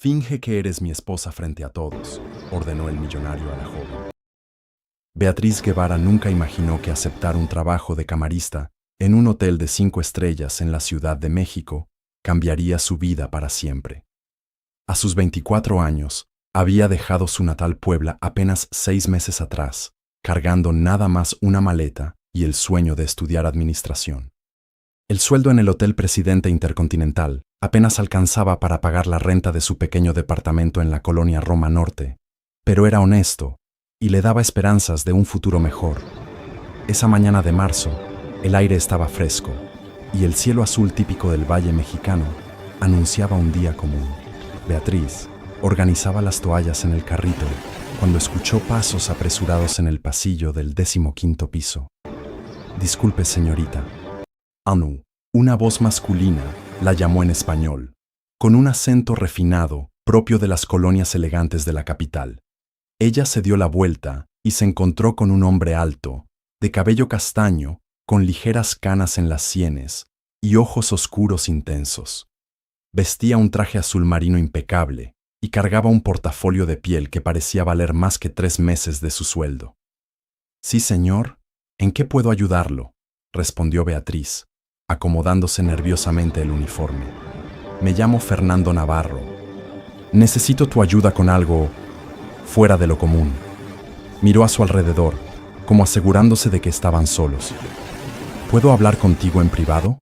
Finge que eres mi esposa frente a todos, ordenó el millonario a la joven. Beatriz Guevara nunca imaginó que aceptar un trabajo de camarista en un hotel de 5 estrellas en la Ciudad de México cambiaría su vida para siempre. A sus 24 años, había dejado su natal Puebla apenas 6 meses atrás, cargando nada más una maleta y el sueño de estudiar administración. El sueldo en el Hotel Presidente Intercontinental apenas alcanzaba para pagar la renta de su pequeño departamento en la colonia Roma Norte, pero era honesto y le daba esperanzas de un futuro mejor. Esa mañana de marzo, el aire estaba fresco y el cielo azul típico del Valle Mexicano anunciaba un día común. Beatriz organizaba las toallas en el carrito cuando escuchó pasos apresurados en el pasillo del 15º piso. «Disculpe, señorita». Anu, una voz masculina, la llamó en español, con un acento refinado propio de las colonias elegantes de la capital. Ella se dio la vuelta y se encontró con un hombre alto, de cabello castaño, con ligeras canas en las sienes y ojos oscuros intensos. Vestía un traje azul marino impecable y cargaba un portafolio de piel que parecía valer más que 3 meses de su sueldo. «Sí, señor. ¿En qué puedo ayudarlo?», respondió Beatriz, acomodándose nerviosamente el uniforme. «Me llamo Fernando Navarro. Necesito tu ayuda con algo fuera de lo común». Miró a su alrededor, como asegurándose de que estaban solos. «¿Puedo hablar contigo en privado?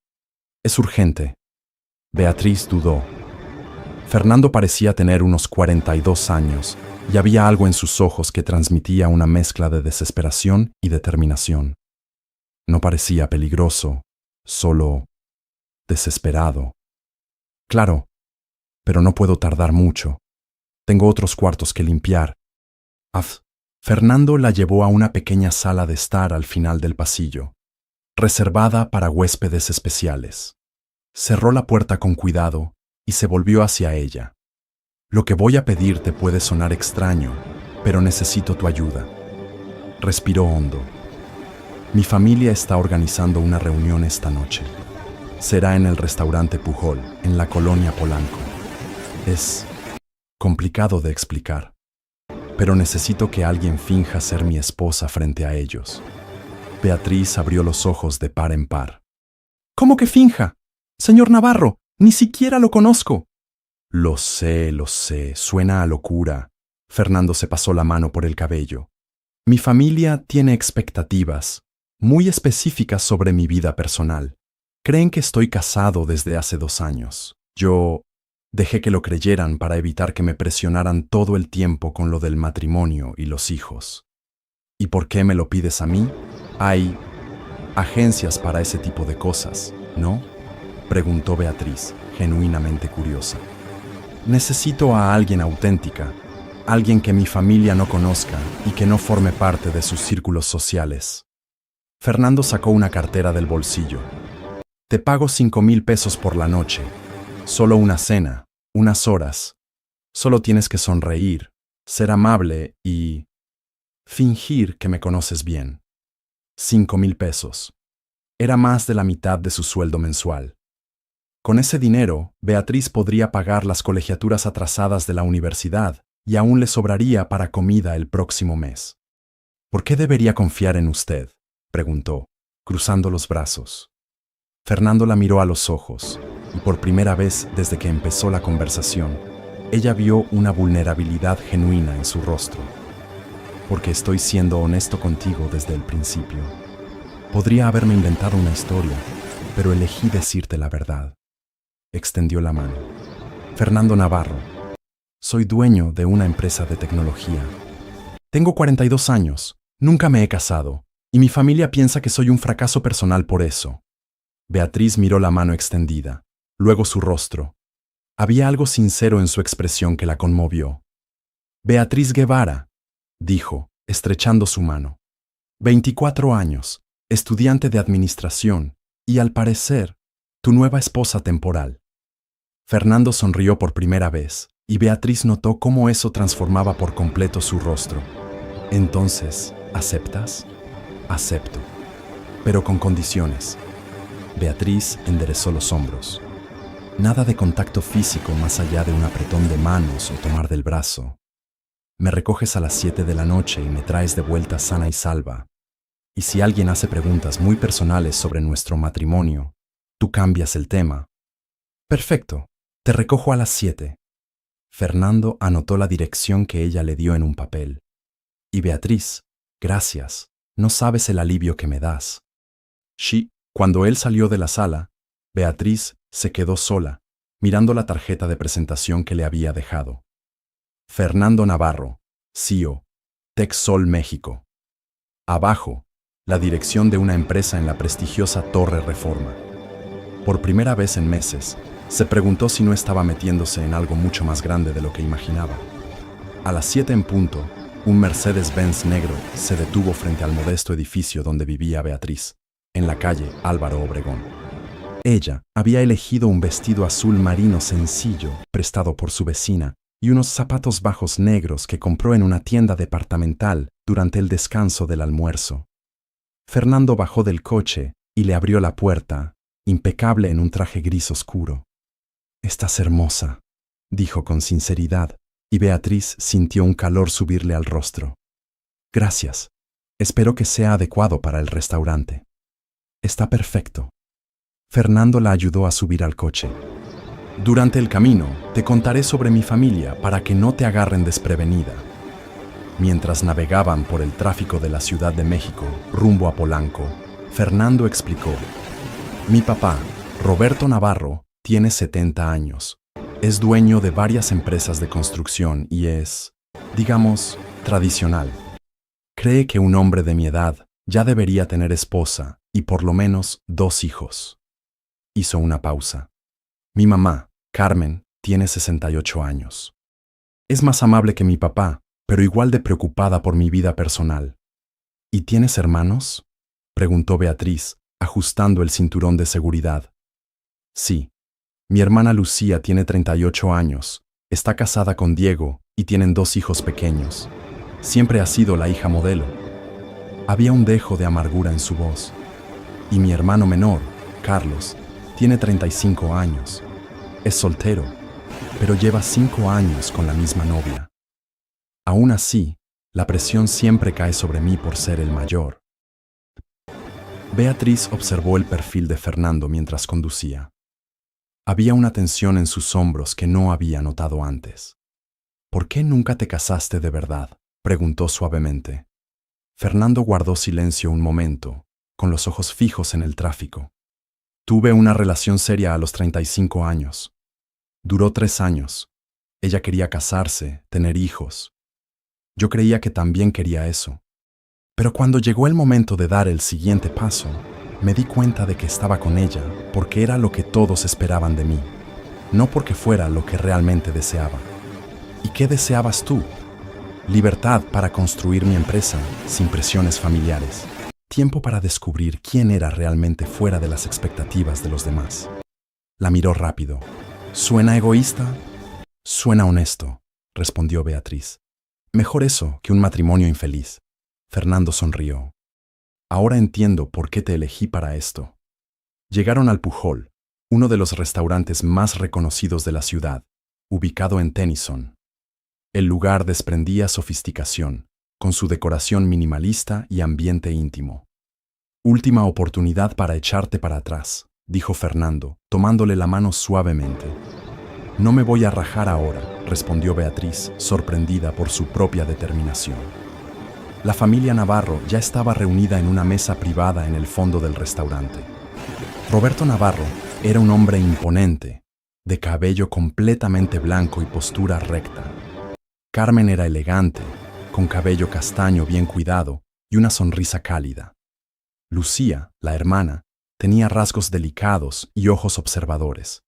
Es urgente». Beatriz dudó. Fernando parecía tener unos 42 años y había algo en sus ojos que transmitía una mezcla de desesperación y determinación. No parecía peligroso, solo desesperado. «Claro, pero no puedo tardar mucho. Tengo otros cuartos que limpiar». Fernando la llevó a una pequeña sala de estar al final del pasillo, reservada para huéspedes especiales. Cerró la puerta con cuidado y se volvió hacia ella. «Lo que voy a pedirte puede sonar extraño, pero necesito tu ayuda». Respiró hondo. «Mi familia está organizando una reunión esta noche. Será en el restaurante Pujol, en la colonia Polanco. Es complicado de explicar, pero necesito que alguien finja ser mi esposa frente a ellos». Beatriz abrió los ojos de par en par. «¿Cómo que finja? Señor Navarro, ni siquiera lo conozco». Lo sé, suena a locura». Fernando se pasó la mano por el cabello. «Mi familia tiene expectativas muy específicas sobre mi vida personal. Creen que estoy casado desde hace 2 años. Yo dejé que lo creyeran para evitar que me presionaran todo el tiempo con lo del matrimonio y los hijos». «¿Y por qué me lo pides a mí? Hay agencias para ese tipo de cosas, ¿no?», preguntó Beatriz, genuinamente curiosa. «Necesito a alguien auténtica, alguien que mi familia no conozca y que no forme parte de sus círculos sociales». Fernando sacó una cartera del bolsillo. «Te pago 5,000 pesos por la noche. Solo una cena, unas horas. Solo tienes que sonreír, ser amable y fingir que me conoces bien». 5,000 pesos. Era más de la mitad de su sueldo mensual. Con ese dinero, Beatriz podría pagar las colegiaturas atrasadas de la universidad y aún le sobraría para comida el próximo mes. «¿Por qué debería confiar en usted?», preguntó, cruzando los brazos. Fernando la miró a los ojos, y por primera vez desde que empezó la conversación, ella vio una vulnerabilidad genuina en su rostro. «Porque estoy siendo honesto contigo desde el principio. Podría haberme inventado una historia, pero elegí decirte la verdad». Extendió la mano. «Fernando Navarro. Soy dueño de una empresa de tecnología. Tengo 42 años, nunca me he casado, y mi familia piensa que soy un fracaso personal por eso». Beatriz miró la mano extendida, luego su rostro. Había algo sincero en su expresión que la conmovió. «Beatriz Guevara», dijo, estrechando su mano. «24 años, estudiante de administración, y al parecer, tu nueva esposa temporal». Fernando sonrió por primera vez, y Beatriz notó cómo eso transformaba por completo su rostro. «Entonces, ¿aceptas?». «Acepto, pero con condiciones». Beatriz enderezó los hombros. Nada de contacto físico más allá de un apretón de manos o tomar del brazo. Me recoges a las 7 de la noche y me traes de vuelta sana y salva. Y si alguien hace preguntas muy personales sobre nuestro matrimonio, tú cambias el tema. Perfecto, te recojo a las 7. Fernando anotó la dirección que ella le dio en un papel. Y Beatriz, gracias, no sabes el alivio que me das. Cuando él salió de la sala, Beatriz se quedó sola, mirando la tarjeta de presentación que le había dejado. Fernando Navarro, CEO, Texsol México. Abajo, la dirección de una empresa en la prestigiosa Torre Reforma. Por primera vez en meses, se preguntó si no estaba metiéndose en algo mucho más grande de lo que imaginaba. A las 7 en punto, un Mercedes-Benz negro se detuvo frente al modesto edificio donde vivía Beatriz, en la calle Álvaro Obregón. Ella había elegido un vestido azul marino sencillo, prestado por su vecina, y unos zapatos bajos negros que compró en una tienda departamental durante el descanso del almuerzo. Fernando bajó del coche y le abrió la puerta, impecable en un traje gris oscuro. «Estás hermosa», dijo con sinceridad, y Beatriz sintió un calor subirle al rostro. «Gracias. Espero que sea adecuado para el restaurante». «Está perfecto». Fernando la ayudó a subir al coche. «Durante el camino, te contaré sobre mi familia para que no te agarren desprevenida». Mientras navegaban por el tráfico de la Ciudad de México rumbo a Polanco, Fernando explicó: «Mi papá, Roberto Navarro, tiene 70 años. Es dueño de varias empresas de construcción y es, digamos, tradicional. Cree que un hombre de mi edad ya debería tener esposa y por lo menos 2 hijos». Hizo una pausa. «Mi mamá, Carmen, tiene 68 años. Es más amable que mi papá, pero igual de preocupada por mi vida personal». «¿Y tienes hermanos?», preguntó Beatriz, ajustando el cinturón de seguridad. «Sí. Mi hermana Lucía tiene 38 años, está casada con Diego y tienen 2 hijos pequeños. Siempre ha sido la hija modelo». Había un dejo de amargura en su voz. «Y mi hermano menor, Carlos, tiene 35 años. Es soltero, pero lleva 5 años con la misma novia. Aún así, la presión siempre cae sobre mí por ser el mayor». Beatriz observó el perfil de Fernando mientras conducía. Había una tensión en sus hombros que no había notado antes. «¿Por qué nunca te casaste de verdad?», preguntó suavemente. Fernando guardó silencio un momento, con los ojos fijos en el tráfico. «Tuve una relación seria a los 35 años. Duró 3 años. Ella quería casarse, tener hijos. Yo creía que también quería eso. Pero cuando llegó el momento de dar el siguiente paso, me di cuenta de que estaba con ella porque era lo que todos esperaban de mí, no porque fuera lo que realmente deseaba». «¿Y qué deseabas tú?». «Libertad para construir mi empresa sin presiones familiares. Tiempo para descubrir quién era realmente fuera de las expectativas de los demás». La miró rápido. «¿Suena egoísta?». «Suena honesto», respondió Beatriz. «Mejor eso que un matrimonio infeliz». Fernando sonrió. «Ahora entiendo por qué te elegí para esto». Llegaron al Pujol, uno de los restaurantes más reconocidos de la ciudad, ubicado en Tennyson. El lugar desprendía sofisticación, con su decoración minimalista y ambiente íntimo. «Última oportunidad para echarte para atrás», dijo Fernando, tomándole la mano suavemente. «No me voy a rajar ahora», respondió Beatriz, sorprendida por su propia determinación. La familia Navarro ya estaba reunida en una mesa privada en el fondo del restaurante. Roberto Navarro era un hombre imponente, de cabello completamente blanco y postura recta. Carmen era elegante, con cabello castaño bien cuidado y una sonrisa cálida. Lucía, la hermana, tenía rasgos delicados y ojos observadores.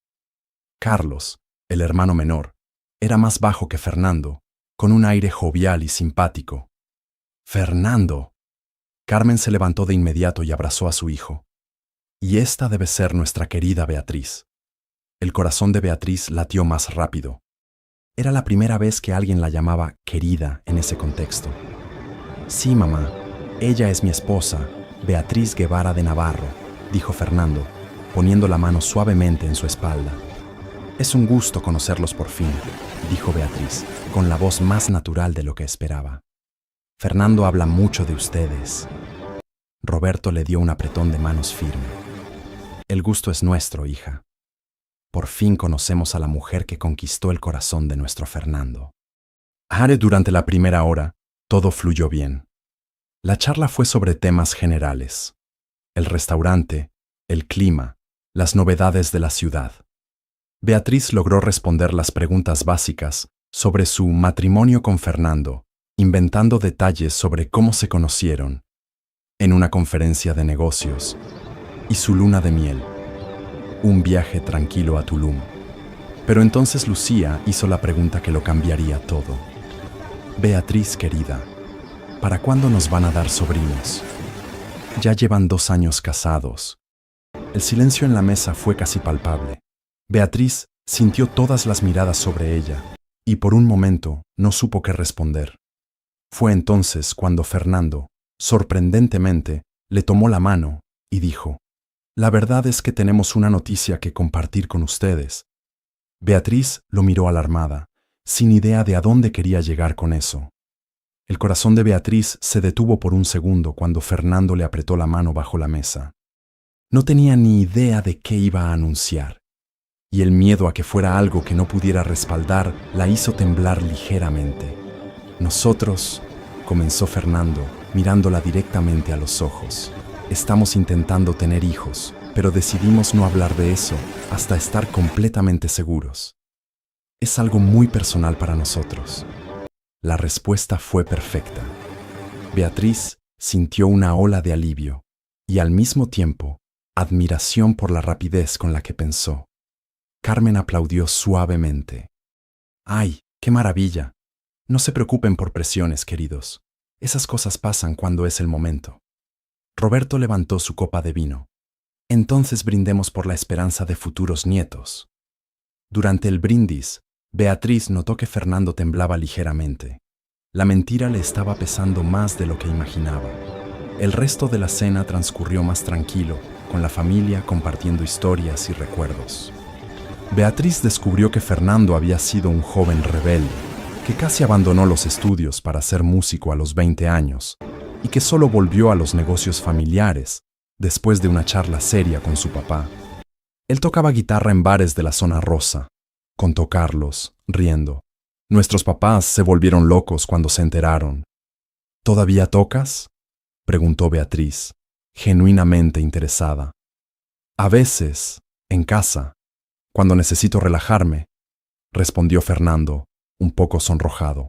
Carlos, el hermano menor, era más bajo que Fernando, con un aire jovial y simpático. «¡Fernando!». Carmen se levantó de inmediato y abrazó a su hijo. «Y esta debe ser nuestra querida Beatriz». El corazón de Beatriz latió más rápido. Era la primera vez que alguien la llamaba querida en ese contexto. «Sí, mamá, ella es mi esposa, Beatriz Guevara de Navarro», dijo Fernando, poniendo la mano suavemente en su espalda. Es un gusto conocerlos por fin, dijo Beatriz, con la voz más natural de lo que esperaba. Fernando habla mucho de ustedes. Roberto le dio un apretón de manos firme. El gusto es nuestro, hija. Por fin conocemos a la mujer que conquistó el corazón de nuestro Fernando. Durante la primera hora, todo fluyó bien. La charla fue sobre temas generales: el restaurante, el clima, las novedades de la ciudad. Beatriz logró responder las preguntas básicas sobre su matrimonio con Fernando, inventando detalles sobre cómo se conocieron en una conferencia de negocios y su luna de miel, un viaje tranquilo a Tulum. Pero entonces Lucía hizo la pregunta que lo cambiaría todo. Beatriz, querida, ¿para cuándo nos van a dar sobrinos? Ya llevan 2 años casados. El silencio en la mesa fue casi palpable. Beatriz sintió todas las miradas sobre ella y por un momento no supo qué responder. Fue entonces cuando Fernando, sorprendentemente, le tomó la mano y dijo: «La verdad es que tenemos una noticia que compartir con ustedes». Beatriz lo miró alarmada, sin idea de a dónde quería llegar con eso. El corazón de Beatriz se detuvo por un segundo cuando Fernando le apretó la mano bajo la mesa. No tenía ni idea de qué iba a anunciar, y el miedo a que fuera algo que no pudiera respaldar la hizo temblar ligeramente. «Nosotros», comenzó Fernando, mirándola directamente a los ojos, «estamos intentando tener hijos, pero decidimos no hablar de eso hasta estar completamente seguros. Es algo muy personal para nosotros». La respuesta fue perfecta. Beatriz sintió una ola de alivio y al mismo tiempo admiración por la rapidez con la que pensó. Carmen aplaudió suavemente. «¡Ay, qué maravilla! No se preocupen por presiones, queridos. Esas cosas pasan cuando es el momento». Roberto levantó su copa de vino. «Entonces brindemos por la esperanza de futuros nietos». Durante el brindis, Beatriz notó que Fernando temblaba ligeramente. La mentira le estaba pesando más de lo que imaginaba. El resto de la cena transcurrió más tranquilo, con la familia compartiendo historias y recuerdos. Beatriz descubrió que Fernando había sido un joven rebelde, que casi abandonó los estudios para ser músico a los 20 años y que solo volvió a los negocios familiares después de una charla seria con su papá. Él tocaba guitarra en bares de la zona rosa, contó Carlos, riendo. «Nuestros papás se volvieron locos cuando se enteraron». «¿Todavía tocas?», preguntó Beatriz, genuinamente interesada. «A veces, en casa, cuando necesito relajarme», respondió Fernando, un poco sonrojado.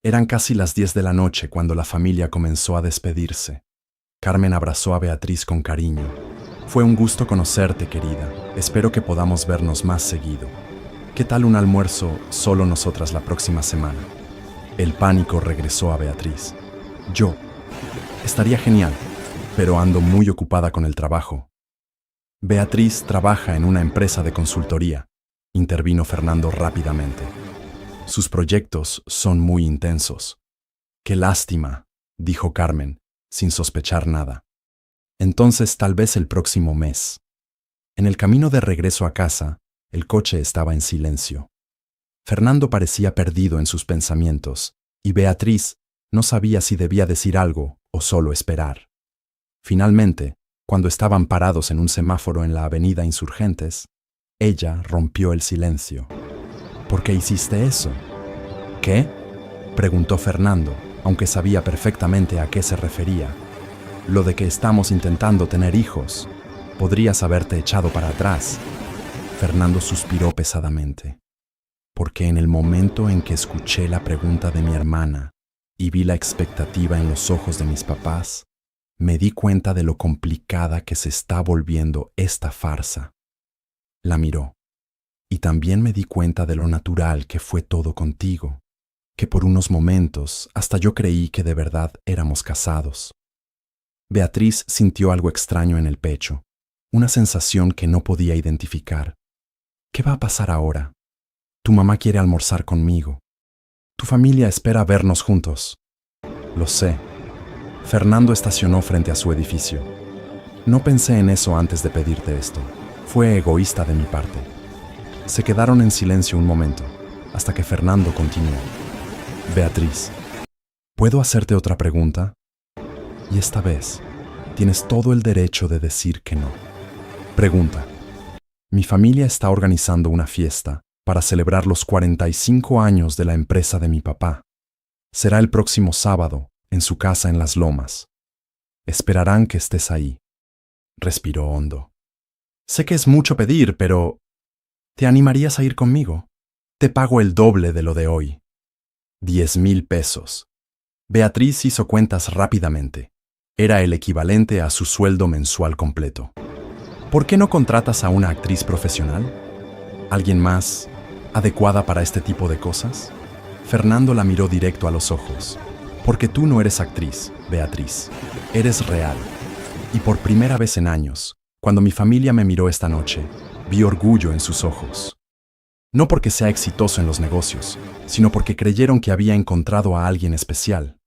Eran casi las 10 de la noche cuando la familia comenzó a despedirse. Carmen abrazó a Beatriz con cariño. «Fue un gusto conocerte, querida. Espero que podamos vernos más seguido. ¿Qué tal un almuerzo solo nosotras la próxima semana?». El pánico regresó a Beatriz. «Yo. Estaría genial, pero ando muy ocupada con el trabajo». «Beatriz trabaja en una empresa de consultoría», intervino Fernando rápidamente. «Sus proyectos son muy intensos». «Qué lástima», dijo Carmen, sin sospechar nada. «Entonces tal vez el próximo mes». En el camino de regreso a casa, el coche estaba en silencio. Fernando parecía perdido en sus pensamientos, y Beatriz no sabía si debía decir algo o solo esperar. Finalmente, cuando estaban parados en un semáforo en la avenida Insurgentes, ella rompió el silencio. «¿Por qué hiciste eso?». «¿Qué?», preguntó Fernando, aunque sabía perfectamente a qué se refería. «Lo de que estamos intentando tener hijos. Podrías haberte echado para atrás». Fernando suspiró pesadamente. «Porque en el momento en que escuché la pregunta de mi hermana y vi la expectativa en los ojos de mis papás, me di cuenta de lo complicada que se está volviendo esta farsa». La miró. «Y también me di cuenta de lo natural que fue todo contigo, que por unos momentos hasta yo creí que de verdad éramos casados». Beatriz sintió algo extraño en el pecho, una sensación que no podía identificar. «¿Qué va a pasar ahora? Tu mamá quiere almorzar conmigo. Tu familia espera vernos juntos». «Lo sé». Fernando estacionó frente a su edificio. «No pensé en eso antes de pedirte esto. Fue egoísta de mi parte». Se quedaron en silencio un momento, hasta que Fernando continuó. Beatriz, ¿puedo hacerte otra pregunta? Y esta vez, tienes todo el derecho de decir que no. Pregunta. Mi familia está organizando una fiesta para celebrar los 45 años de la empresa de mi papá. Será el próximo sábado, en su casa en Las Lomas. Esperarán que estés ahí. Respiró hondo. Sé que es mucho pedir, pero ¿te animarías a ir conmigo? Te pago el doble de lo de hoy. 10,000 pesos. Beatriz hizo cuentas rápidamente. Era el equivalente a su sueldo mensual completo. ¿Por qué no contratas a una actriz profesional? ¿Alguien más adecuada para este tipo de cosas? Fernando la miró directo a los ojos. Porque tú no eres actriz, Beatriz. Eres real. Y por primera vez en años, cuando mi familia me miró esta noche, vi orgullo en sus ojos. No porque sea exitoso en los negocios, sino porque creyeron que había encontrado a alguien especial.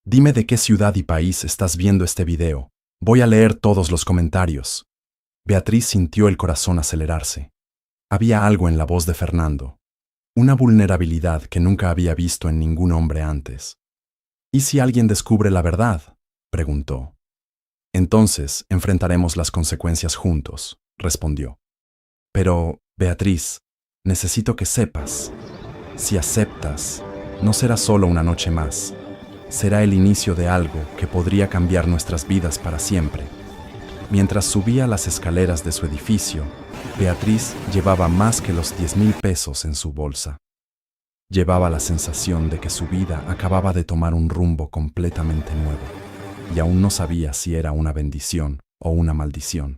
Dime de qué ciudad y país estás viendo este video. Voy a leer todos los comentarios. Beatriz sintió el corazón acelerarse. Había algo en la voz de Fernando. Una vulnerabilidad que nunca había visto en ningún hombre antes. ¿Y si alguien descubre la verdad?, preguntó. Entonces enfrentaremos las consecuencias juntos, respondió. Pero, Beatriz, necesito que sepas. Si aceptas, no será solo una noche más. Será el inicio de algo que podría cambiar nuestras vidas para siempre. Mientras subía las escaleras de su edificio, Beatriz llevaba más que los 10,000 pesos en su bolsa. Llevaba la sensación de que su vida acababa de tomar un rumbo completamente nuevo, y aún no sabía si era una bendición o una maldición.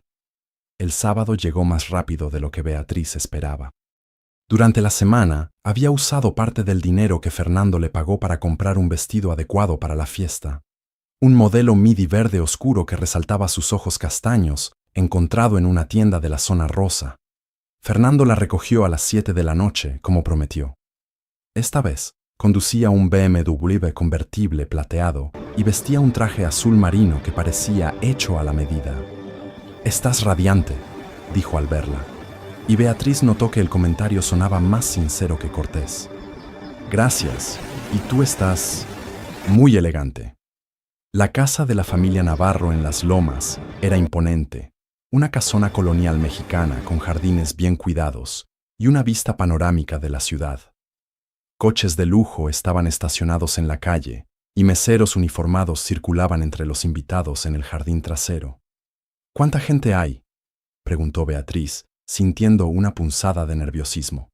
El sábado llegó más rápido de lo que Beatriz esperaba. Durante la semana, había usado parte del dinero que Fernando le pagó para comprar un vestido adecuado para la fiesta. Un modelo midi verde oscuro que resaltaba sus ojos castaños, encontrado en una tienda de la zona rosa. Fernando la recogió a las 7 de la noche, como prometió. Esta vez, conducía un BMW convertible plateado y vestía un traje azul marino que parecía hecho a la medida. «Estás radiante», dijo al verla, y Beatriz notó que el comentario sonaba más sincero que cortés. «Gracias, y tú estás muy elegante». La casa de la familia Navarro en Las Lomas era imponente, una casona colonial mexicana con jardines bien cuidados y una vista panorámica de la ciudad. Coches de lujo estaban estacionados en la calle y meseros uniformados circulaban entre los invitados en el jardín trasero. «¿Cuánta gente hay?», preguntó Beatriz, sintiendo una punzada de nerviosismo.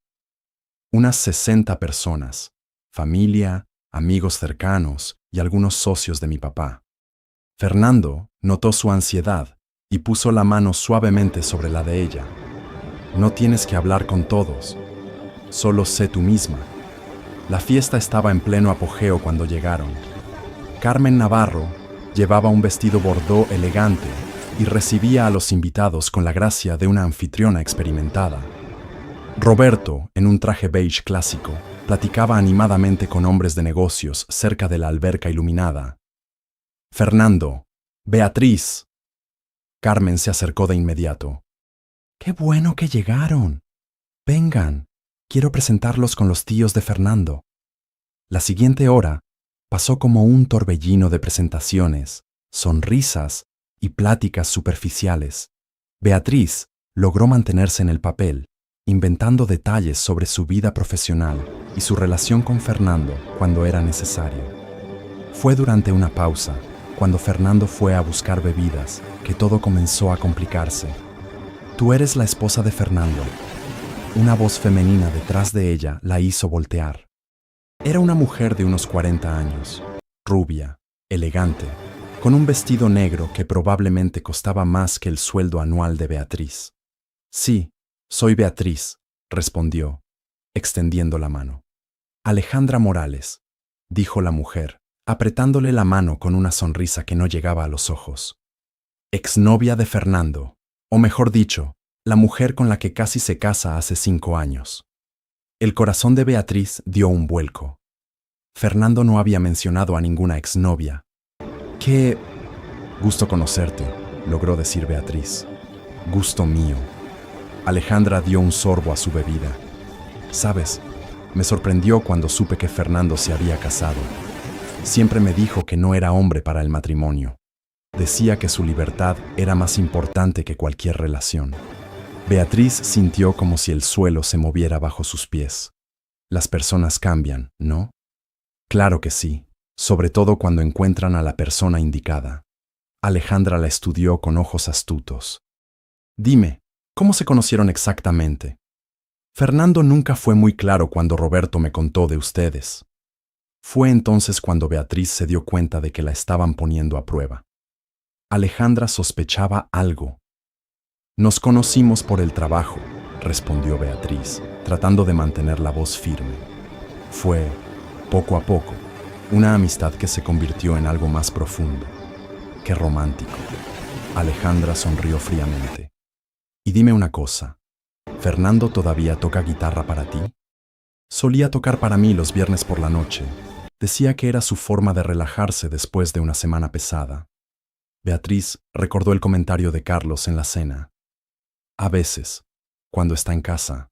«Unas 60 personas, familia, amigos cercanos y algunos socios de mi papá». Fernando notó su ansiedad y puso la mano suavemente sobre la de ella. «No tienes que hablar con todos, solo sé tú misma». La fiesta estaba en pleno apogeo cuando llegaron. Carmen Navarro llevaba un vestido bordó elegante y recibía a los invitados con la gracia de una anfitriona experimentada. Roberto, en un traje beige clásico, platicaba animadamente con hombres de negocios cerca de la alberca iluminada. «Fernando, Beatriz». Carmen se acercó de inmediato. «¡Qué bueno que llegaron! Vengan, quiero presentarlos con los tíos de Fernando». La siguiente hora pasó como un torbellino de presentaciones, sonrisas y pláticas superficiales. Beatriz logró mantenerse en el papel, inventando detalles sobre su vida profesional y su relación con Fernando cuando era necesario. Fue durante una pausa, cuando Fernando fue a buscar bebidas, que todo comenzó a complicarse. «Tú eres la esposa de Fernando». Una voz femenina detrás de ella la hizo voltear. Era una mujer de unos 40 años, rubia, elegante, con un vestido negro que probablemente costaba más que el sueldo anual de Beatriz. «Sí, soy Beatriz», respondió, extendiendo la mano. «Alejandra Morales», dijo la mujer, apretándole la mano con una sonrisa que no llegaba a los ojos. «Exnovia de Fernando, o mejor dicho, la mujer con la que casi se casa hace 5 años». El corazón de Beatriz dio un vuelco. Fernando no había mencionado a ninguna exnovia. «Qué gusto conocerte», logró decir Beatriz. «Gusto mío». Alejandra dio un sorbo a su bebida. ¿Sabes? Me sorprendió cuando supe que Fernando se había casado. Siempre me dijo que no era hombre para el matrimonio. Decía que su libertad era más importante que cualquier relación. Beatriz sintió como si el suelo se moviera bajo sus pies. Las personas cambian, ¿no? Claro que sí, sobre todo cuando encuentran a la persona indicada. Alejandra la estudió con ojos astutos. Dime, ¿cómo se conocieron exactamente? Fernando nunca fue muy claro cuando Roberto me contó de ustedes. Fue entonces cuando Beatriz se dio cuenta de que la estaban poniendo a prueba. Alejandra sospechaba algo. Nos conocimos por el trabajo, respondió Beatriz, tratando de mantener la voz firme. Fue, poco a poco, una amistad que se convirtió en algo más profundo. ¡Qué romántico! Alejandra sonrió fríamente. Y dime una cosa, ¿Fernando todavía toca guitarra para ti? Solía tocar para mí los viernes por la noche. Decía que era su forma de relajarse después de una semana pesada. Beatriz recordó el comentario de Carlos en la cena. A veces, cuando está en casa.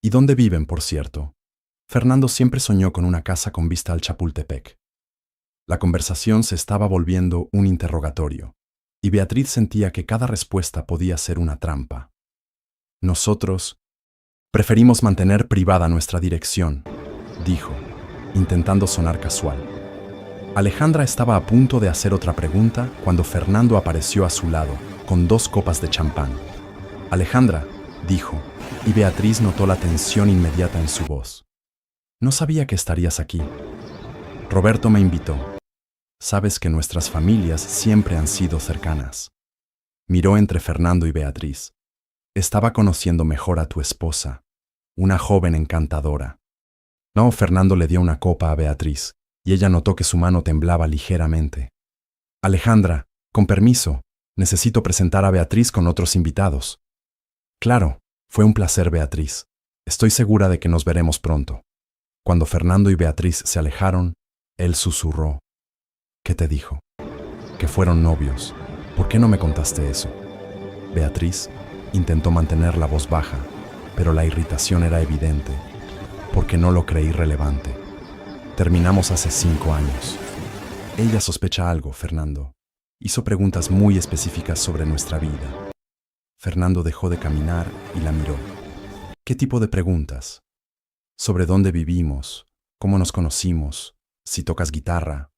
¿Y dónde viven, por cierto? Fernando siempre soñó con una casa con vista al Chapultepec. La conversación se estaba volviendo un interrogatorio, y Beatriz sentía que cada respuesta podía ser una trampa. Nosotros preferimos mantener privada nuestra dirección, dijo, intentando sonar casual. Alejandra estaba a punto de hacer otra pregunta cuando Fernando apareció a su lado, con 2 copas de champán. Alejandra, dijo, y Beatriz notó la tensión inmediata en su voz. No sabía que estarías aquí. Roberto me invitó. Sabes que nuestras familias siempre han sido cercanas. Miró entre Fernando y Beatriz. Estaba conociendo mejor a tu esposa, una joven encantadora. No, Fernando le dio una copa a Beatriz, y ella notó que su mano temblaba ligeramente. Alejandra, con permiso, necesito presentar a Beatriz con otros invitados. Claro, fue un placer, Beatriz. Estoy segura de que nos veremos pronto. Cuando Fernando y Beatriz se alejaron, él susurró. ¿Qué te dijo? Que fueron novios. ¿Por qué no me contaste eso? Beatriz intentó mantener la voz baja, pero la irritación era evidente, porque no lo creí relevante. Terminamos hace 5 años. Ella sospecha algo, Fernando. Hizo preguntas muy específicas sobre nuestra vida. Fernando dejó de caminar y la miró. ¿Qué tipo de preguntas? Sobre dónde vivimos, cómo nos conocimos, si tocas guitarra.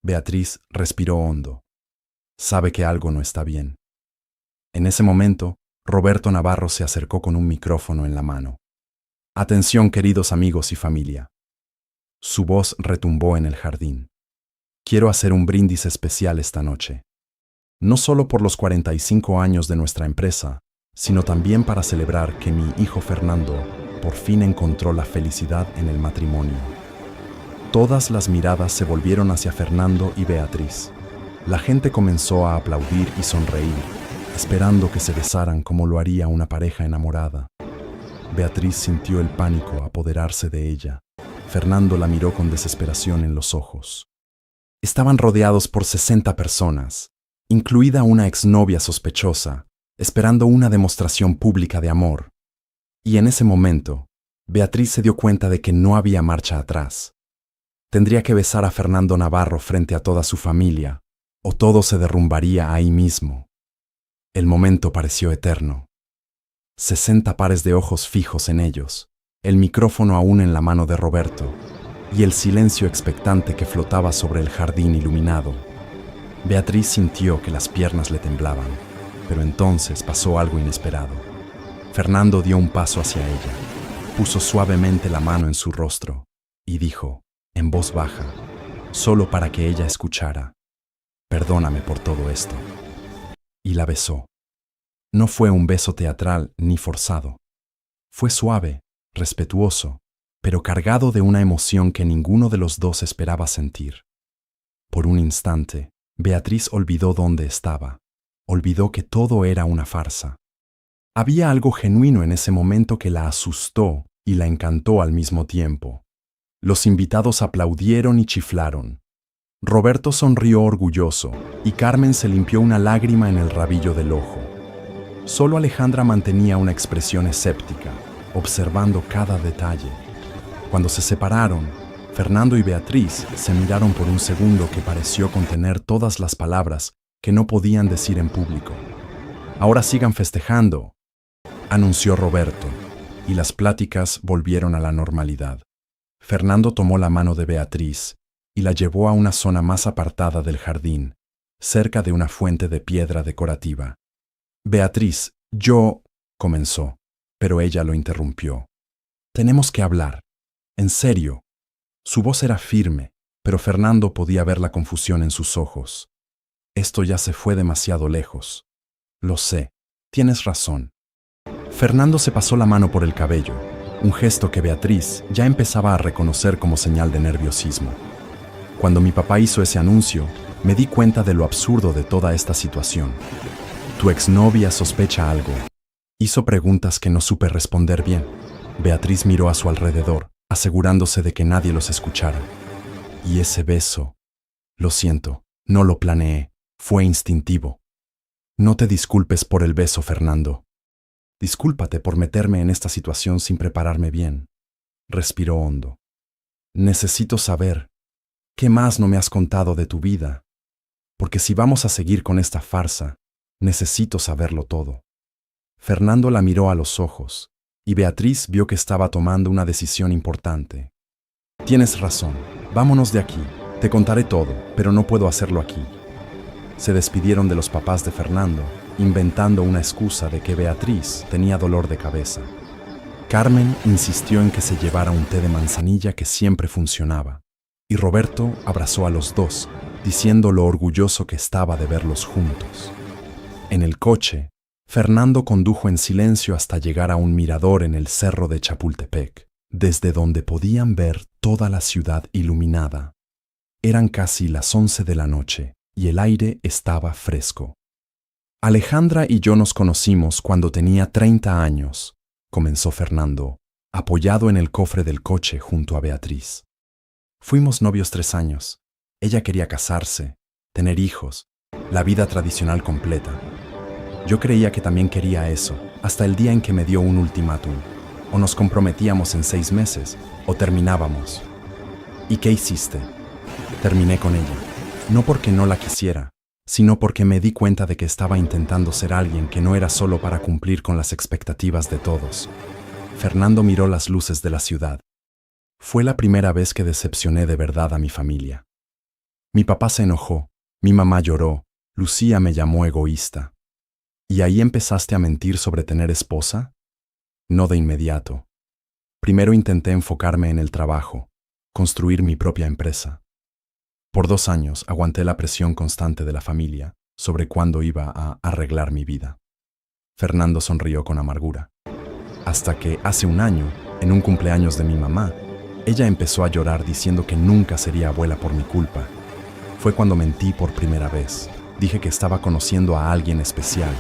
Beatriz respiró hondo. Sabe que algo no está bien. En ese momento, Roberto Navarro se acercó con un micrófono en la mano. Atención, queridos amigos y familia. Su voz retumbó en el jardín. Quiero hacer un brindis especial esta noche. No solo por los 45 años de nuestra empresa, sino también para celebrar que mi hijo Fernando por fin encontró la felicidad en el matrimonio. Todas las miradas se volvieron hacia Fernando y Beatriz. La gente comenzó a aplaudir y sonreír, esperando que se besaran como lo haría una pareja enamorada. Beatriz sintió el pánico apoderarse de ella. Fernando la miró con desesperación en los ojos. Estaban rodeados por 60 personas, incluida una exnovia sospechosa, esperando una demostración pública de amor. Y en ese momento, Beatriz se dio cuenta de que no había marcha atrás. Tendría que besar a Fernando Navarro frente a toda su familia, o todo se derrumbaría ahí mismo. El momento pareció eterno. 60 pares de ojos fijos en ellos, el micrófono aún en la mano de Roberto, y el silencio expectante que flotaba sobre el jardín iluminado. Beatriz sintió que las piernas le temblaban, pero entonces pasó algo inesperado. Fernando dio un paso hacia ella, puso suavemente la mano en su rostro y dijo, en voz baja, solo para que ella escuchara, «Perdóname por todo esto». Y la besó. No fue un beso teatral ni forzado. Fue suave, respetuoso, pero cargado de una emoción que ninguno de los dos esperaba sentir. Por un instante, Beatriz olvidó dónde estaba. Olvidó que todo era una farsa. Había algo genuino en ese momento que la asustó y la encantó al mismo tiempo. Los invitados aplaudieron y chiflaron. Roberto sonrió orgulloso y Carmen se limpió una lágrima en el rabillo del ojo. Solo Alejandra mantenía una expresión escéptica, observando cada detalle. Cuando se separaron, Fernando y Beatriz se miraron por un segundo que pareció contener todas las palabras que no podían decir en público. «Ahora sigan festejando», anunció Roberto, y las pláticas volvieron a la normalidad. Fernando tomó la mano de Beatriz y la llevó a una zona más apartada del jardín, cerca de una fuente de piedra decorativa. «Beatriz, comenzó, pero ella lo interrumpió. «Tenemos que hablar. En serio». Su voz era firme, pero Fernando podía ver la confusión en sus ojos. «Esto ya se fue demasiado lejos». «Lo sé, tienes razón». Fernando se pasó la mano por el cabello, un gesto que Beatriz ya empezaba a reconocer como señal de nerviosismo. Cuando mi papá hizo ese anuncio, me di cuenta de lo absurdo de toda esta situación. «Tu exnovia sospecha algo». Hizo preguntas que no supe responder bien. Beatriz miró a su alrededor, asegurándose de que nadie los escuchara. «Y ese beso. Lo siento, no lo planeé, fue instintivo». «No te disculpes por el beso, Fernando. Discúlpate por meterme en esta situación sin prepararme bien». Respiró hondo. «Necesito saber, ¿qué más no me has contado de tu vida? Porque si vamos a seguir con esta farsa, necesito saberlo todo». Fernando la miró a los ojos, y Beatriz vio que estaba tomando una decisión importante. «Tienes razón, vámonos de aquí. Te contaré todo, pero no puedo hacerlo aquí». Se despidieron de los papás de Fernando, inventando una excusa de que Beatriz tenía dolor de cabeza. Carmen insistió en que se llevara un té de manzanilla que siempre funcionaba, y Roberto abrazó a los dos, diciendo lo orgulloso que estaba de verlos juntos. En el coche, Fernando condujo en silencio hasta llegar a un mirador en el cerro de Chapultepec, desde donde podían ver toda la ciudad iluminada. Eran casi las 11 de la noche y el aire estaba fresco. «Alejandra y yo nos conocimos cuando tenía 30 años», comenzó Fernando, apoyado en el cofre del coche junto a Beatriz. «Fuimos novios 3 años. Ella quería casarse, tener hijos, la vida tradicional completa. Yo creía que también quería eso, hasta el día en que me dio un ultimátum. O nos comprometíamos en 6 meses, o terminábamos. ¿Y qué hiciste? Terminé con ella. No porque no la quisiera, sino porque me di cuenta de que estaba intentando ser alguien que no era solo para cumplir con las expectativas de todos». Fernando miró las luces de la ciudad. «Fue la primera vez que decepcioné de verdad a mi familia. Mi papá se enojó, mi mamá lloró, Lucía me llamó egoísta». «¿Y ahí empezaste a mentir sobre tener esposa?» «No de inmediato. Primero intenté enfocarme en el trabajo, construir mi propia empresa. Por 2 años aguanté la presión constante de la familia sobre cuándo iba a arreglar mi vida». Fernando sonrió con amargura. «Hasta que, hace 1 año, en un cumpleaños de mi mamá, ella empezó a llorar diciendo que nunca sería abuela por mi culpa. Fue cuando mentí por primera vez. Dije que estaba conociendo a alguien especial.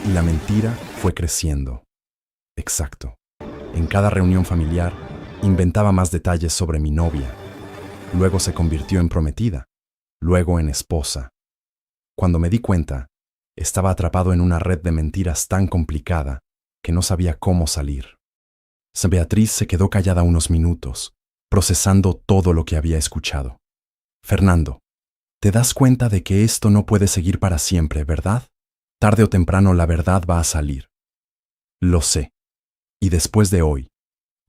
Y la mentira fue creciendo». «Exacto. En cada reunión familiar, inventaba más detalles sobre mi novia. Luego se convirtió en prometida, luego en esposa. Cuando me di cuenta, estaba atrapado en una red de mentiras tan complicada que no sabía cómo salir». Beatriz se quedó callada unos minutos, procesando todo lo que había escuchado. «Fernando, te das cuenta de que esto no puede seguir para siempre, ¿verdad? Tarde o temprano la verdad va a salir». «Lo sé. Y después de hoy,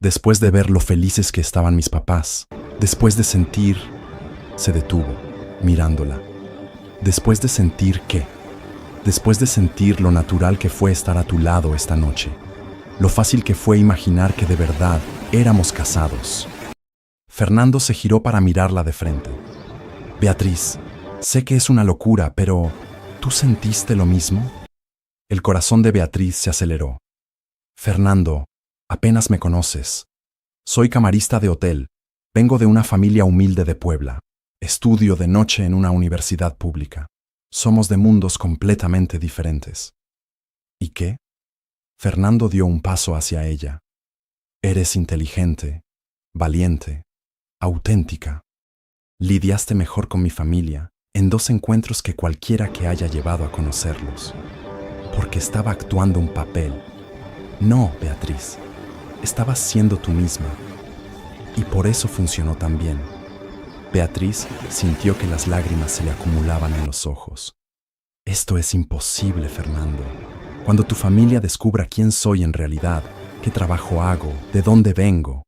después de ver lo felices que estaban mis papás, después de sentir…» Se detuvo, mirándola. «¿Después de sentir qué?» «Después de sentir lo natural que fue estar a tu lado esta noche, lo fácil que fue imaginar que de verdad éramos casados». Fernando se giró para mirarla de frente. «Beatriz, sé que es una locura, pero ¿tú sentiste lo mismo?» El corazón de Beatriz se aceleró. «Fernando, apenas me conoces. Soy camarista de hotel. Vengo de una familia humilde de Puebla. Estudio de noche en una universidad pública. Somos de mundos completamente diferentes». «¿Y qué?» Fernando dio un paso hacia ella. «Eres inteligente, valiente, auténtica. Lidiaste mejor con mi familia en 2 encuentros que cualquiera que haya llevado a conocerlos. porque estaba actuando un papel. No, Beatriz, estabas siendo tú misma. Y por eso funcionó tan bien. Beatriz sintió que las lágrimas se le acumulaban en los ojos. Esto es imposible, Fernando. Cuando tu familia descubra quién soy en realidad, qué trabajo hago, de dónde vengo,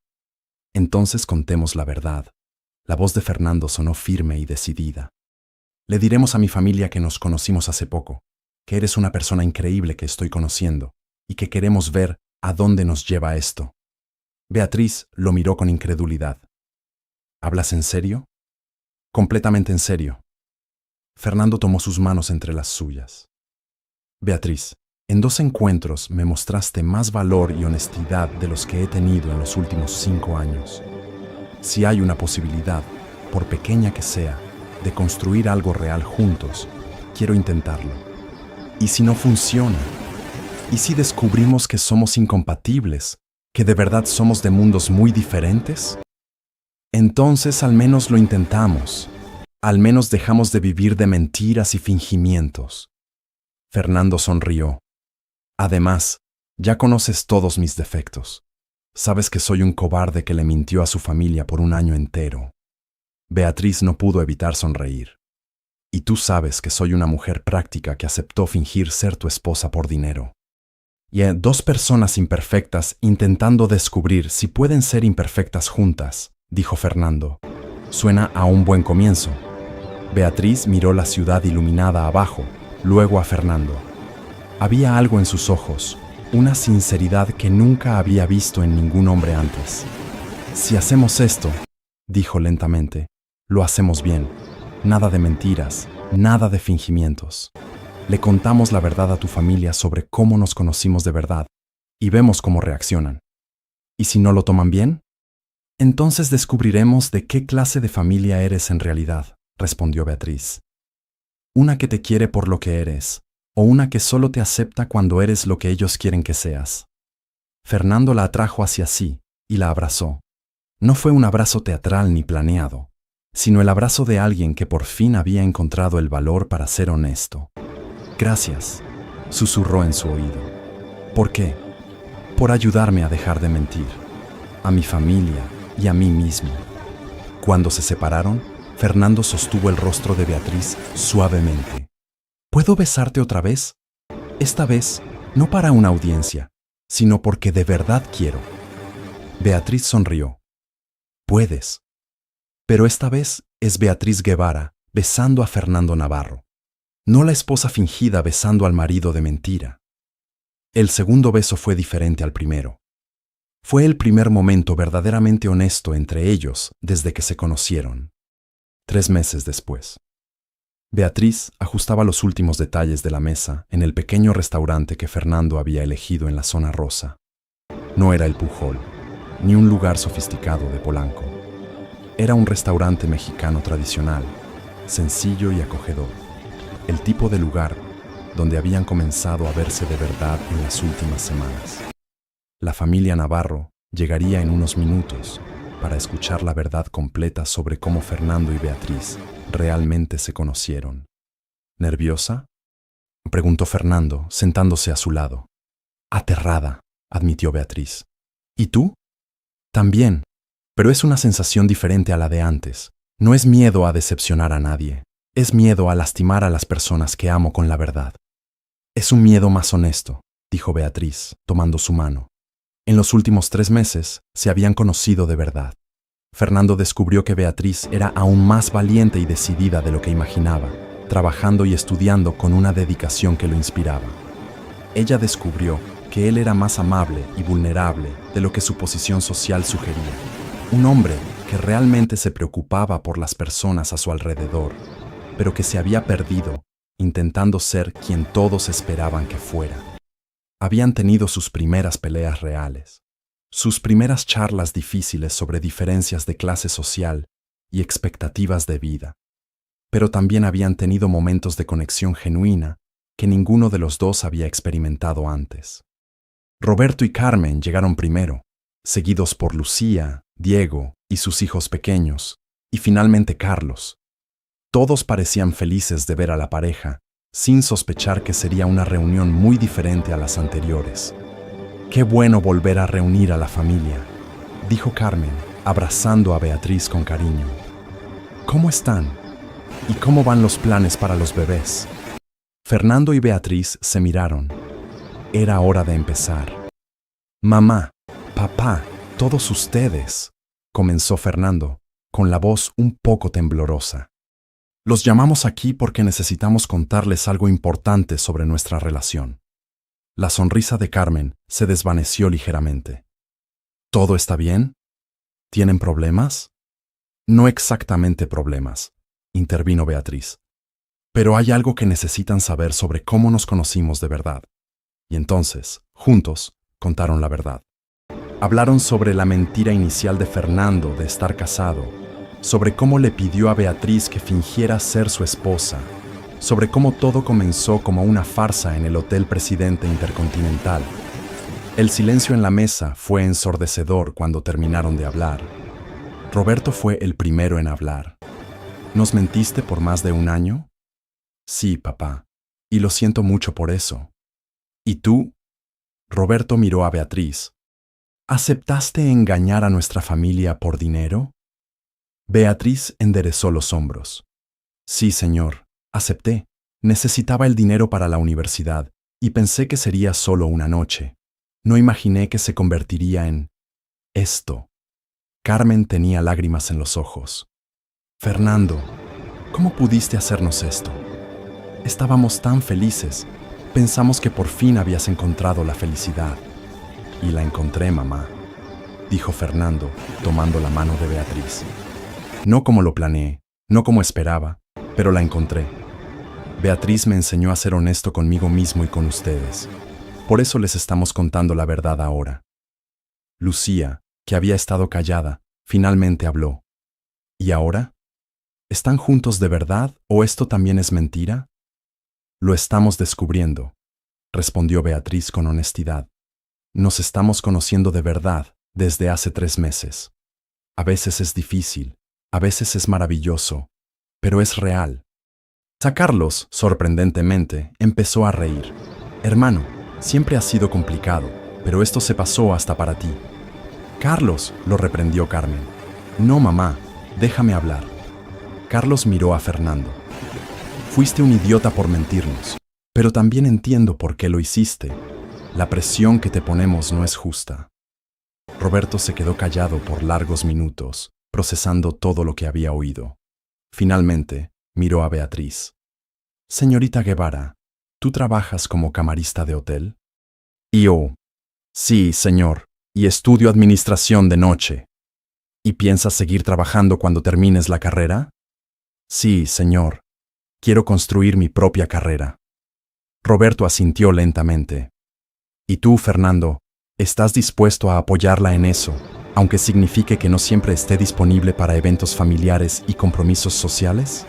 entonces contemos la verdad. La voz de Fernando sonó firme y decidida. Le diremos a mi familia que nos conocimos hace poco, que eres una persona increíble que estoy conociendo y que queremos ver a dónde nos lleva esto. Beatriz lo miró con incredulidad. ¿Hablas en serio? Completamente en serio. Fernando tomó sus manos entre las suyas. Beatriz, en 2 encuentros me mostraste más valor y honestidad de los que he tenido en los últimos 5 años. Si hay una posibilidad, por pequeña que sea, de construir algo real juntos, quiero intentarlo. ¿Y si no funciona? ¿Y si descubrimos que somos incompatibles? ¿Que de verdad somos de mundos muy diferentes? Entonces al menos lo intentamos. Al menos dejamos de vivir de mentiras y fingimientos. Fernando sonrió. Además, ya conoces todos mis defectos. Sabes que soy un cobarde que le mintió a su familia por 1 año entero. Beatriz no pudo evitar sonreír. Y tú sabes que soy una mujer práctica que aceptó fingir ser tu esposa por dinero. Y 2 personas imperfectas intentando descubrir si pueden ser imperfectas juntas, dijo Fernando. Suena a un buen comienzo. Beatriz miró la ciudad iluminada abajo, luego a Fernando. Había algo en sus ojos, una sinceridad que nunca había visto en ningún hombre antes. Si hacemos esto, dijo lentamente, lo hacemos bien. Nada de mentiras, nada de fingimientos. Le contamos la verdad a tu familia sobre cómo nos conocimos de verdad y vemos cómo reaccionan. ¿Y si no lo toman bien? Entonces descubriremos de qué clase de familia eres en realidad, respondió Beatriz. Una que te quiere por lo que eres, o una que solo te acepta cuando eres lo que ellos quieren que seas. Fernando la atrajo hacia sí y la abrazó. No fue un abrazo teatral ni planeado, sino el abrazo de alguien que por fin había encontrado el valor para ser honesto. Gracias, susurró en su oído. ¿Por qué? Por ayudarme a dejar de mentir, a mi familia y a mí mismo. Cuando se separaron, Fernando sostuvo el rostro de Beatriz suavemente. ¿Puedo besarte otra vez? Esta vez, no para una audiencia, sino porque de verdad quiero. Beatriz sonrió. Puedes. Pero esta vez es Beatriz Guevara besando a Fernando Navarro, no la esposa fingida besando al marido de mentira. El segundo beso fue diferente al primero. Fue el primer momento verdaderamente honesto entre ellos desde que se conocieron. 3 meses después. Beatriz ajustaba los últimos detalles de la mesa en el pequeño restaurante que Fernando había elegido en la zona rosa. No era el Pujol, ni un lugar sofisticado de Polanco. Era un restaurante mexicano tradicional, sencillo y acogedor. El tipo de lugar donde habían comenzado a verse de verdad en las últimas semanas. La familia Navarro llegaría en unos minutos para escuchar la verdad completa sobre cómo Fernando y Beatriz realmente se conocieron. ¿Nerviosa?, preguntó Fernando, sentándose a su lado. Aterrada, admitió Beatriz. ¿Y tú? También, pero es una sensación diferente a la de antes. No es miedo a decepcionar a nadie, es miedo a lastimar a las personas que amo con la verdad. Es un miedo más honesto, dijo Beatriz, tomando su mano. En los últimos 3 meses se habían conocido de verdad. Fernando descubrió que Beatriz era aún más valiente y decidida de lo que imaginaba, trabajando y estudiando con una dedicación que lo inspiraba. Ella descubrió que él era más amable y vulnerable de lo que su posición social sugería. Un hombre que realmente se preocupaba por las personas a su alrededor, pero que se había perdido intentando ser quien todos esperaban que fuera. Habían tenido sus primeras peleas reales, sus primeras charlas difíciles sobre diferencias de clase social y expectativas de vida, pero también habían tenido momentos de conexión genuina que ninguno de los dos había experimentado antes. Roberto y Carmen llegaron primero, seguidos por Lucía, Diego y sus hijos pequeños, y finalmente Carlos. Todos parecían felices de ver a la pareja, sin sospechar que sería una reunión muy diferente a las anteriores. «Qué bueno volver a reunir a la familia», dijo Carmen, abrazando a Beatriz con cariño. «¿Cómo están? ¿Y cómo van los planes para los bebés?» Fernando y Beatriz se miraron. Era hora de empezar. «Mamá, papá, todos ustedes», comenzó Fernando, con la voz un poco temblorosa. «Los llamamos aquí porque necesitamos contarles algo importante sobre nuestra relación». La sonrisa de Carmen se desvaneció ligeramente. «¿Todo está bien? ¿Tienen problemas?» «No exactamente problemas», intervino Beatriz. «Pero hay algo que necesitan saber sobre cómo nos conocimos de verdad». Y entonces, juntos, contaron la verdad. Hablaron sobre la mentira inicial de Fernando de estar casado, sobre cómo le pidió a Beatriz que fingiera ser su esposa, sobre cómo todo comenzó como una farsa en el Hotel Presidente Intercontinental. El silencio en la mesa fue ensordecedor cuando terminaron de hablar. Roberto fue el primero en hablar. «¿Nos mentiste por más de 1 año?» «Sí, papá, y lo siento mucho por eso». «¿Y tú?» Roberto miró a Beatriz. «¿Aceptaste engañar a nuestra familia por dinero?» Beatriz enderezó los hombros. «Sí, señor, acepté. Necesitaba el dinero para la universidad y pensé que sería solo una noche. No imaginé que se convertiría en esto». Carmen tenía lágrimas en los ojos. «Fernando, ¿cómo pudiste hacernos esto? Estábamos tan felices. Pensamos que por fin habías encontrado la felicidad». «Y la encontré, mamá», dijo Fernando, tomando la mano de Beatriz. «No como lo planeé, no como esperaba, pero la encontré. Beatriz me enseñó a ser honesto conmigo mismo y con ustedes. Por eso les estamos contando la verdad ahora». Lucía, que había estado callada, finalmente habló. «¿Y ahora? ¿Están juntos de verdad o esto también es mentira?» «Lo estamos descubriendo», respondió Beatriz con honestidad. «Nos estamos conociendo de verdad desde hace 3 meses. A veces es difícil, a veces es maravilloso, pero es real». Carlos, sorprendentemente, empezó a reír. «Hermano, siempre ha sido complicado, pero esto se pasó hasta para ti». «Carlos», lo reprendió Carmen. «No, mamá, déjame hablar». Carlos miró a Fernando. «Fuiste un idiota por mentirnos, pero también entiendo por qué lo hiciste. La presión que te ponemos no es justa». Roberto se quedó callado por largos minutos, procesando todo lo que había oído. Finalmente, miró a Beatriz. «Señorita Guevara, ¿tú trabajas como camarista de hotel?» «Yo. Sí, señor, y estudio administración de noche». «¿Y piensas seguir trabajando cuando termines la carrera?» «Sí, señor. Quiero construir mi propia carrera». Roberto asintió lentamente. «¿Y tú, Fernando, estás dispuesto a apoyarla en eso, aunque signifique que no siempre esté disponible para eventos familiares y compromisos sociales?»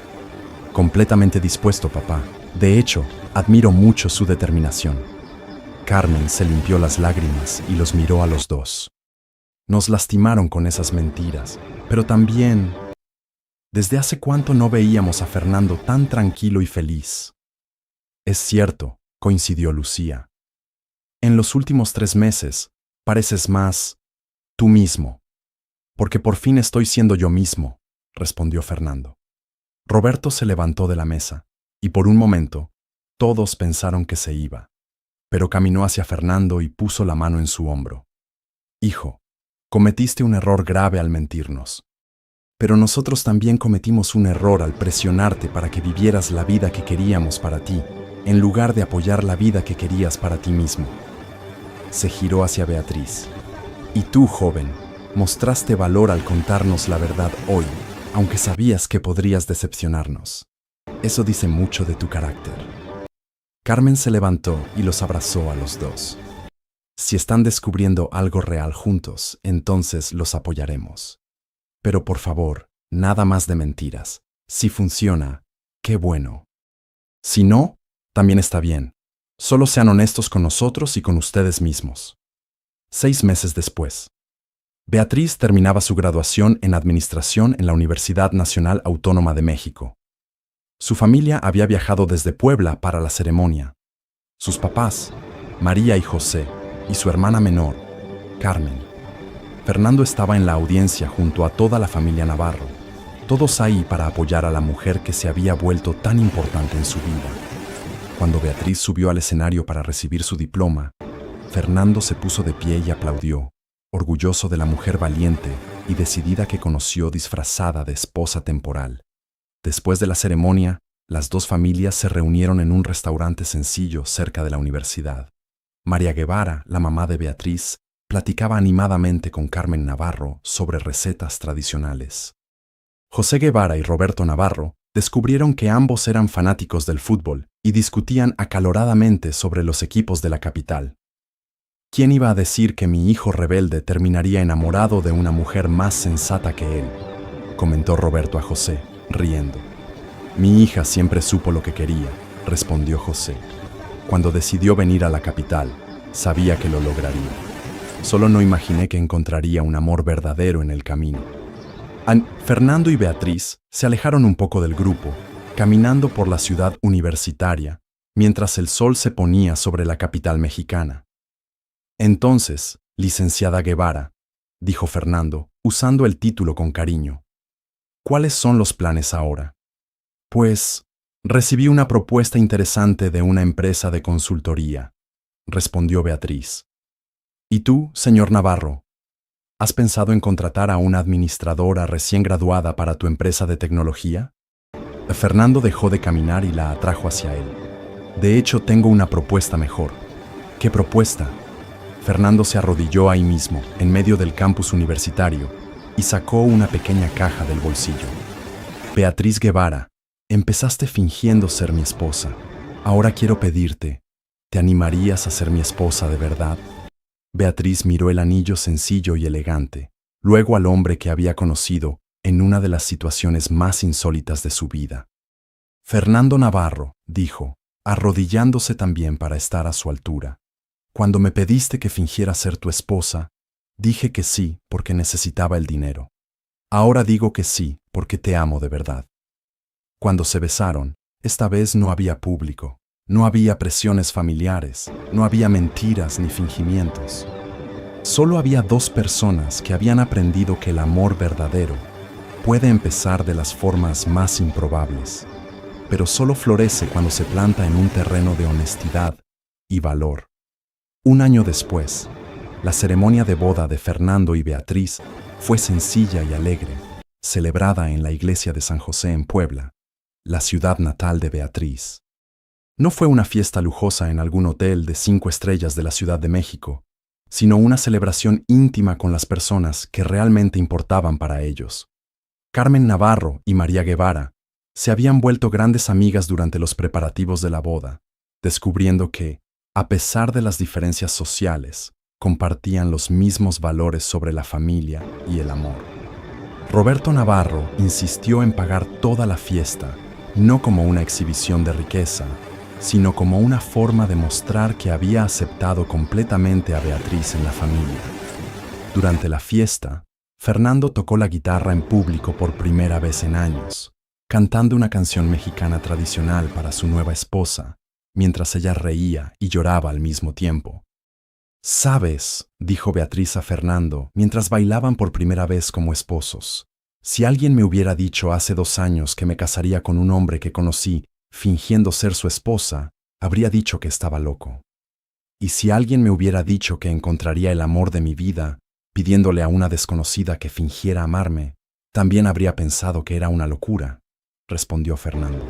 «Completamente dispuesto, papá. De hecho, admiro mucho su determinación». Carmen se limpió las lágrimas y los miró a los dos. «Nos lastimaron con esas mentiras, pero también... ¿Desde hace cuánto no veíamos a Fernando tan tranquilo y feliz?» «Es cierto», coincidió Lucía. «En los últimos 3 meses, pareces más tú mismo». «Porque por fin estoy siendo yo mismo», respondió Fernando. Roberto se levantó de la mesa, y por un momento, todos pensaron que se iba. Pero caminó hacia Fernando y puso la mano en su hombro. «Hijo, cometiste un error grave al mentirnos. Pero nosotros también cometimos un error al presionarte para que vivieras la vida que queríamos para ti, en lugar de apoyar la vida que querías para ti mismo». Se giró hacia Beatriz. «Y tú, joven, mostraste valor al contarnos la verdad hoy, aunque sabías que podrías decepcionarnos. Eso dice mucho de tu carácter». Carmen se levantó y los abrazó a los dos. «Si están descubriendo algo real juntos, entonces los apoyaremos. Pero por favor, nada más de mentiras. Si funciona, qué bueno. Si no, también está bien. Solo sean honestos con nosotros y con ustedes mismos». 6 meses después. Beatriz terminaba su graduación en Administración en la Universidad Nacional Autónoma de México. Su familia había viajado desde Puebla para la ceremonia. Sus papás, María y José, y su hermana menor, Carmen. Fernando estaba en la audiencia junto a toda la familia Navarro, todos ahí para apoyar a la mujer que se había vuelto tan importante en su vida. Cuando Beatriz subió al escenario para recibir su diploma, Fernando se puso de pie y aplaudió, orgulloso de la mujer valiente y decidida que conoció disfrazada de esposa temporal. Después de la ceremonia, las dos familias se reunieron en un restaurante sencillo cerca de la universidad. María Guevara, la mamá de Beatriz, platicaba animadamente con Carmen Navarro sobre recetas tradicionales. José Guevara y Roberto Navarro descubrieron que ambos eran fanáticos del fútbol y discutían acaloradamente sobre los equipos de la capital. ¿Quién iba a decir que mi hijo rebelde terminaría enamorado de una mujer más sensata que él?, comentó Roberto a José, riendo. Mi hija siempre supo lo que quería, respondió José. Cuando decidió venir a la capital, sabía que lo lograría. Solo no imaginé que encontraría un amor verdadero en el camino. Fernando y Beatriz se alejaron un poco del grupo, caminando por la ciudad universitaria, mientras el sol se ponía sobre la capital mexicana. Entonces, licenciada Guevara, dijo Fernando, usando el título con cariño, ¿cuáles son los planes ahora? Pues, recibí una propuesta interesante de una empresa de consultoría, respondió Beatriz. ¿Y tú, señor Navarro? ¿Has pensado en contratar a una administradora recién graduada para tu empresa de tecnología? Fernando dejó de caminar y la atrajo hacia él. De hecho, tengo una propuesta mejor. ¿Qué propuesta? Fernando se arrodilló ahí mismo, en medio del campus universitario, y sacó una pequeña caja del bolsillo. Beatriz Guevara, empezaste fingiendo ser mi esposa. Ahora quiero pedirte, ¿te animarías a ser mi esposa de verdad? Beatriz miró el anillo sencillo y elegante, luego al hombre que había conocido en una de las situaciones más insólitas de su vida. Fernando Navarro, dijo, arrodillándose también para estar a su altura. Cuando me pediste que fingiera ser tu esposa, dije que sí porque necesitaba el dinero. Ahora digo que sí porque te amo de verdad. Cuando se besaron, esta vez no había público. No había presiones familiares, no había mentiras ni fingimientos. Solo había dos personas que habían aprendido que el amor verdadero puede empezar de las formas más improbables, pero solo florece cuando se planta en un terreno de honestidad y valor. Un año después, la ceremonia de boda de Fernando y Beatriz fue sencilla y alegre, celebrada en la iglesia de San José en Puebla, la ciudad natal de Beatriz. No fue una fiesta lujosa en algún hotel de 5 estrellas de la Ciudad de México, sino una celebración íntima con las personas que realmente importaban para ellos. Carmen Navarro y María Guevara se habían vuelto grandes amigas durante los preparativos de la boda, descubriendo que, a pesar de las diferencias sociales, compartían los mismos valores sobre la familia y el amor. Roberto Navarro insistió en pagar toda la fiesta, no como una exhibición de riqueza, sino como una forma de mostrar que había aceptado completamente a Beatriz en la familia. Durante la fiesta, Fernando tocó la guitarra en público por primera vez en años, cantando una canción mexicana tradicional para su nueva esposa, mientras ella reía y lloraba al mismo tiempo. «Sabes», dijo Beatriz a Fernando mientras bailaban por primera vez como esposos, «si alguien me hubiera dicho hace 2 años que me casaría con un hombre que conocí fingiendo ser su esposa, habría dicho que estaba loco. Y si alguien me hubiera dicho que encontraría el amor de mi vida pidiéndole a una desconocida que fingiera amarme, también habría pensado que era una locura», respondió Fernando.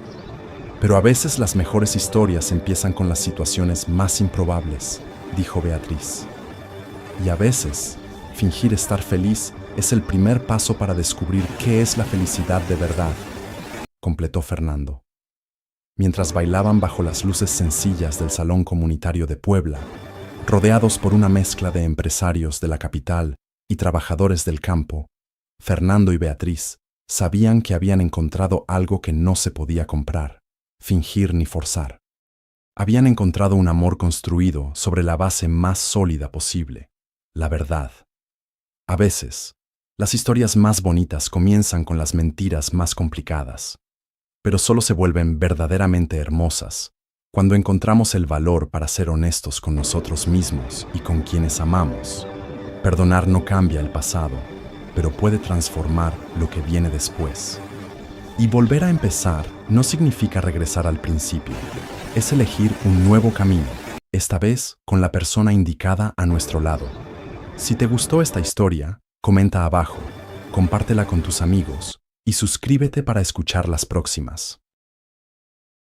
«Pero a veces las mejores historias empiezan con las situaciones más improbables», dijo Beatriz. «Y a veces, fingir estar feliz es el primer paso para descubrir qué es la felicidad de verdad», completó Fernando. Mientras bailaban bajo las luces sencillas del Salón Comunitario de Puebla, rodeados por una mezcla de empresarios de la capital y trabajadores del campo, Fernando y Beatriz sabían que habían encontrado algo que no se podía comprar, fingir ni forzar. Habían encontrado un amor construido sobre la base más sólida posible, la verdad. A veces, las historias más bonitas comienzan con las mentiras más complicadas. pero solo se vuelven verdaderamente hermosas cuando encontramos el valor para ser honestos con nosotros mismos y con quienes amamos. Perdonar no cambia el pasado, pero puede transformar lo que viene después. Y volver a empezar no significa regresar al principio, es elegir un nuevo camino, esta vez con la persona indicada a nuestro lado. Si te gustó esta historia, comenta abajo, compártela con tus amigos y suscríbete para escuchar las próximas.